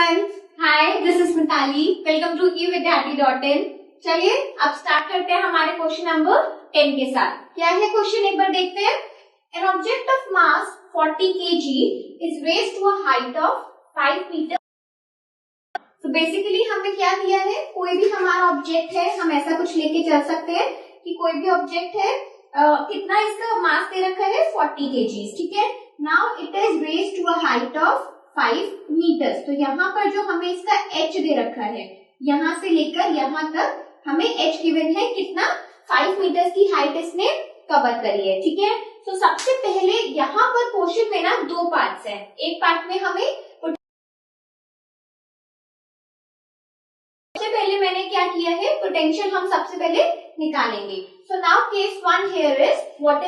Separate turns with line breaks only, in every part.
everyone. Hi, this is Mitali. Welcome to evidyarthi.in. चलिए अब start करते हैं हमारे क्वेश्चन नंबर 10 के साथ। क्या है क्वेश्चन एक बार देखते हैं। An object of mass 40 kg is raised to a height of 5 meter. तो बेसिकली हमने क्या किया है, कोई भी हमारा ऑब्जेक्ट है, हम ऐसा कुछ लेके चल सकते हैं कि कोई भी ऑब्जेक्ट है, कितना इसका मास दे रखा है 40 kg, ठीक है। Now it is raised to a height of 5 metres. तो यहाँ पर जो हमें इसका h दे रखा है, यहाँ से लेकर यहाँ तक हमें h गिवन है, कितना 5 मीटर्स की हाइट इसने कवर करी है, ठीक है। तो सबसे पहले यहाँ पर क्वेश्चन में ना दो पार्ट्स हैं। एक पार्ट में हमें सबसे पहले मैंने क्या किया है, पोटेंशियल हम सबसे पहले निकालेंगे। So now case 1 here is what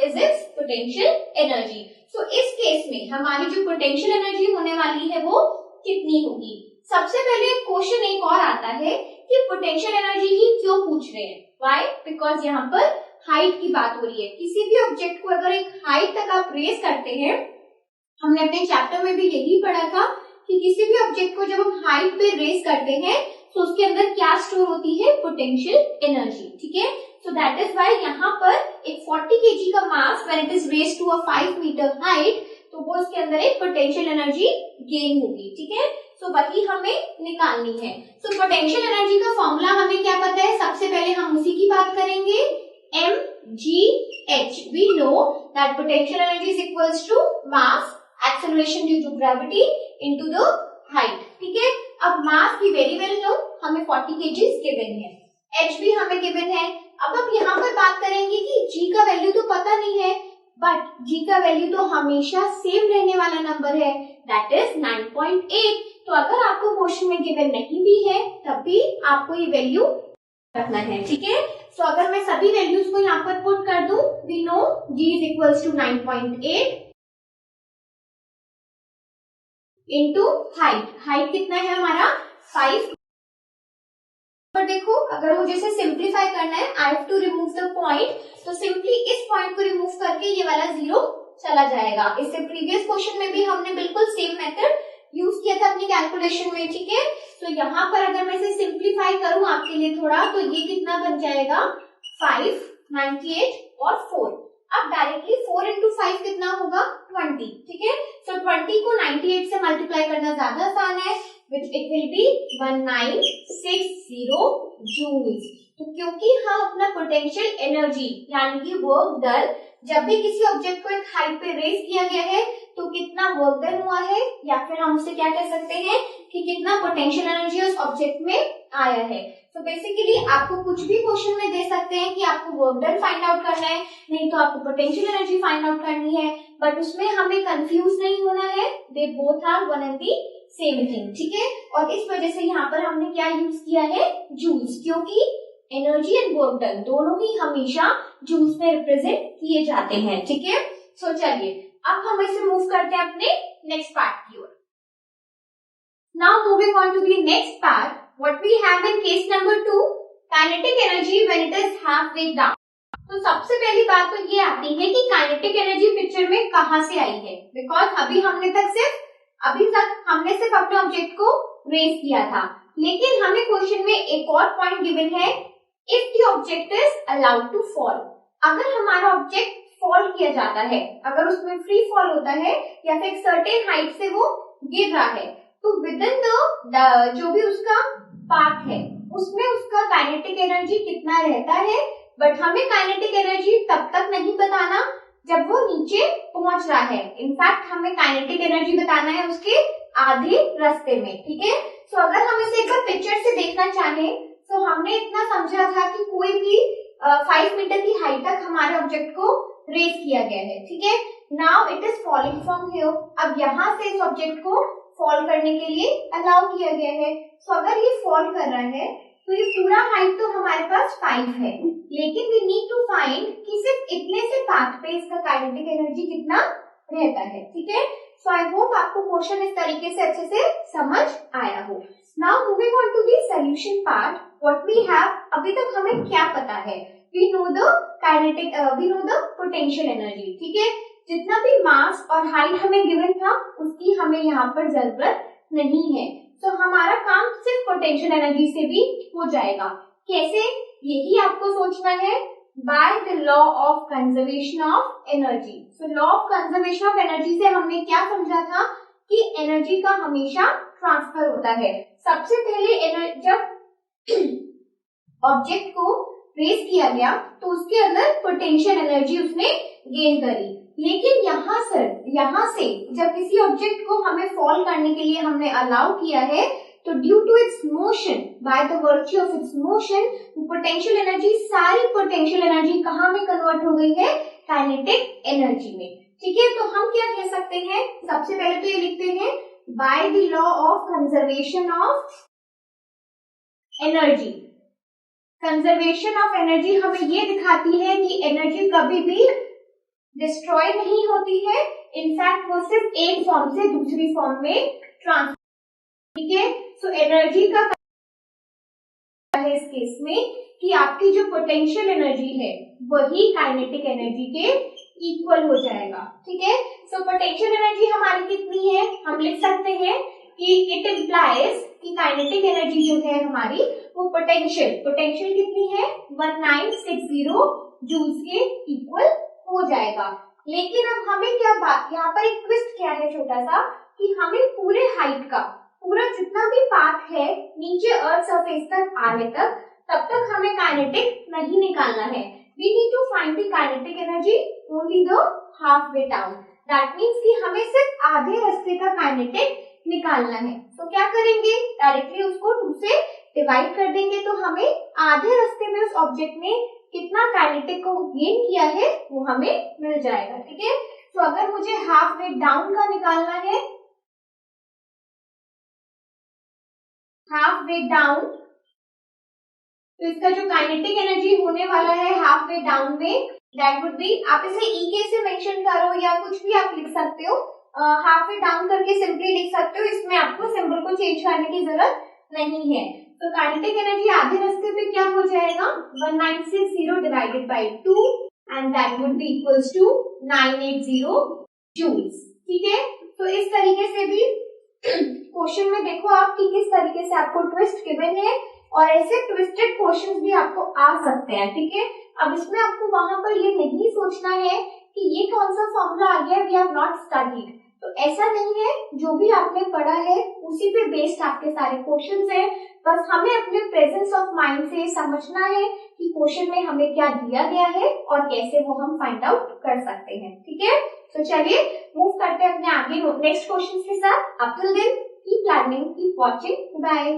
is its potential energy. So इस केस में हमारी जो पोटेंशियल एनर्जी होने वाली है वो कितनी होगी। सबसे पहले क्वेश्चन एक और आता है कि पोटेंशियल एनर्जी ही क्यों पूछ रहे हैं। व्हाई? बिकॉज यहाँ पर हाइट की बात हो रही है। किसी भी ऑब्जेक्ट को अगर एक हाइट तक आप रेज करते हैं, हमने अपने चैप्टर में भी यही पढ़ा था कि किसी भी ऑब्जेक्ट को जब हम हाइट पे रेज करते हैं तो उसके अंदर क्या स्टोर होती है, पोटेंशियल एनर्जी, ठीक है। सो दैट इज व्हाई यहाँ पर एक 40 kg का mass when it is raised to a 5 metre height, तो वो इसके अंदर एक पोटेंशियल एनर्जी गेन होगी, ठीक है। सो वही हमें निकालनी है। सो पोटेंशियल एनर्जी का फॉर्मूला हमें क्या पता है, सबसे पहले हम उसी की बात करेंगे, mgh। We know that potential energy is equals to mass acceleration due to gravity into the height, ठीक है। अब मास की वेरी वेल नो, हमें 40 kg गिवन है, h भी हमें गिवन है। अब यहाँ पर बात करेंगे कि g का वैल्यू तो पता नहीं है, बट g का वैल्यू तो हमेशा सेम रहने वाला नंबर है, दैट इज 9.8। तो अगर आपको क्वेश्चन में गिवन नहीं भी है तब भी आपको ये वैल्यू रखना है, ठीक है। सो अगर मैं सभी वैल्यूज को यहाँ पर पुट कर दूं, we know g is equals to 9.8 into height कितना है हमारा 5। पर देखो अगर मुझे इसे सिंप्लीफाई करना है, I have to remove the point, तो सिंपली इस पॉइंट को रिमूव करके ये वाला 0 चला जाएगा। इससे प्रीवियस क्वेश्चन में भी हमने बिल्कुल सेम मेथड यूज किया था अपनी कैलकुलेशन में, ठीक है। तो यहाँ पर अगर मैं इसे सिंप्लीफाई करूं आपके लिए थोड़ा, तो ये कितना बन जाएगा 5, 98 और 4। अब डायरेक्टली 4 इंटू 5 कितना होगा 20, ठीक है। सो 20 को 98 से मल्टीप्लाई करना ज्यादा आसान है, which it will be 1960 joules. तो क्योंकि हम अपना पोटेंशियल एनर्जी यानी कि वर्क डन, जब भी किसी ऑब्जेक्ट को एक हाइट पे रेज किया गया है तो कितना वर्क डन हुआ है, या फिर हम उसे क्या कह सकते हैं कि कितना पोटेंशियल एनर्जी उस ऑब्जेक्ट में आया है। तो बेसिकली आपको कुछ भी क्वेश्चन में दे सकते हैं कि आपको वर्क डन फाइंड आउट करना है, नहीं तो आपको पोटेंशियल एनर्जी फाइंड आउट करनी है, बट उसमें हमें कंफ्यूज नहीं होना है, they both are one and the same thing, ठीक है। और इस वजह से यहाँ पर हमने क्या यूज किया है, जूल्स, क्योंकि एनर्जी एंड वर्क डन दोनों ही हमेशा जूल्स में रिप्रेजेंट किए जाते हैं, ठीक है। सो चलिए अब हम इसे मूव करते हैं अपने नेक्स्ट पार्ट की ओर। Now moving on to the next part, what we have in case number 2, kinetic energy when it is half way down. तो सबसे पहली बात तो ये आती है कि काइनेटिक एनर्जी पिक्चर में कहां से आई है, बिकॉज अभी तक हमने सिर्फ अपने ऑब्जेक्ट को रेज किया था, लेकिन हमें क्वेश्चन में एक और पॉइंट गिवन है, if the object is allowed to fall. अगर हमारा ऑब्जेक्ट फॉल किया जाता है, अगर उसमें फ्री फॉल होता है या फिर एक सर्टेन हाइट से वो गिर रहा है, तो विद इन द जो भी उसका पाथ है उसमें उसका काइनेटिक एनर्जी कितना रहता है, बट हमें काइनेटिक एनर्जी तब तक नहीं बताना जब वो नीचे पहुंच रहा है। इनफैक्ट हमें काइनेटिक एनर्जी बताना है उसके आधे रास्ते में, ठीक है। सो अगर हम इसे एक बार पिक्चर से देखना चाहें, तो हमने इतना समझा था कि कोई भी 5 मीटर की हाइट तक हमारे ऑब्जेक्ट को रेज किया गया है, ठीक है। Now it is falling from here. अब यहाँ से इस ऑब्जेक्ट को फॉल करने के लिए अलाउ किया गया है। सो अगर ये फॉल कर रहा है तो ये पूरा हाइट तो हमारे पास 5 है, लेकिन वी नीड टू फाइंड कि सिर्फ इतने से पाथ पे इसका काइनेटिक एनर्जी कितना रहता है, ठीक है। सो आई होप आपको क्वेश्चन इस तरीके से अच्छे से समझ आया हो। Now moving on to the solution part, what we have, अभी तक हमें क्या पता है, we know the potential energy, ठीक है। जितना भी मास और हाइट हमें गिवन था उसकी हमें यहाँ पर जरूरत नहीं है। तो हमारा काम सिर्फ पोटेंशियल एनर्जी से भी हो जाएगा। कैसे, यही आपको सोचना है। By the law of conservation of energy. So law of conservation of energy से हमने क्या समझा था कि एनर्जी का हमेशा ट्रांसफर होता है। सबसे पहले जब ऑब्जेक्ट को रेस किया गया तो उसके अंदर पोटेंशियल एनर्जी उसने गेन करी, लेकिन यहाँ से जब किसी ऑब्जेक्ट को हमें फॉल करने के लिए हमने अलाउ किया है तो due to its motion, by the virtue of its motion, potential energy, सारी पोटेंशियल एनर्जी कहाँ में कन्वर्ट हो गई है, काइनेटिक एनर्जी में। ठीक है, तो हम क्या कह सकते हैं, सबसे पहले तो ये लिखते हैं by the law of conservation of energy. Conservation of energy हमें ये दिखाती है कि एनर्जी कभी भी डिस्ट्रॉय नहीं होती है, इनफैक्ट वो सिर्फ एक फॉर्म से दूसरी फॉर्म में ट्रांसफर। ठीक है, सो एनर्जी का है इस केस में कि आपकी जो पोटेंशियल एनर्जी है वही काइनेटिक एनर्जी के इक्वल हो जाएगा। ठीक है, सो पोटेंशियल एनर्जी हमारी कितनी है, हम लिख सकते हैं कि इट इम्प्लाइज कि काइनेटिक एनर्जी जो है हमारी वो पोटेंशियल कितनी है 1960 जूल्स के इक्वल हो जाएगा। लेकिन अब हमें क्या बात, यहाँ पर एक ट्विस्ट क्या है छोटा सा, कि हमें पूरे हाइट का पूरा जितना भी पाथ है नीचे अर्थ सरफेस तक आने तक, तब तक हमें काइनेटिक नहीं निकालना है। We need to find the kinetic energy only the half way down. That means कि हमें सिर्फ आधे रास्ते का काइनेटिक निकालना है। तो क्या करेंगे, डायरेक्टली उसको 2 से डिवाइड कर देंगे तो हमें आधे रास्ते में उस ऑब्जेक्ट ने कितना काइनेटिक को गेन किया है वो हमें मिल जाएगा। ठीक है, तो अगर मुझे हाफ वे डाउन का निकालना है, हाफ वे डाउन, तो इसका जो काइनेटिक एनर्जी होने वाला है हाफ वे डाउन में, दैट वुड बी, आप इसे के से मेंशन करो या कुछ भी आप लिख सकते हो, हाफ वे डाउन करके सिंपली लिख सकते हो, इसमें आपको सिंबल को चेंज करने की जरूरत नहीं है। तो काइनेटिक एनर्जी आधे रास्ते पे क्या हो जाएगा 1960 divided by 2 and that would be equals to 980 joules. ठीक है, तो इस तरीके से भी क्वेश्चन में देखो आप कि किस तरीके से आपको ट्विस्ट गिवन है, और ऐसे ट्विस्टेड क्वेश्चंस भी आपको आ सकते हैं। ठीक है, अब इसमें आपको वहां पर ये नहीं सोचना है कि ये कौन सा फॉर्मूला आ गया, वी हैव नॉट स्टडीड, तो ऐसा नहीं है, जो भी आपने पढ़ा है उसी पे बेस्ड आपके सारे क्वेश्चंस हैं। बस हमें अपने प्रेजेंस ऑफ माइंड से समझना है कि क्वेश्चन में हमें क्या दिया गया है और कैसे वो हम फाइंड आउट कर सकते हैं। ठीक है, तो चलिए मूव करते हैं अपने आगे नेक्स्ट क्वेश्चन के साथ। Up till then keep learning, keep watching, bye.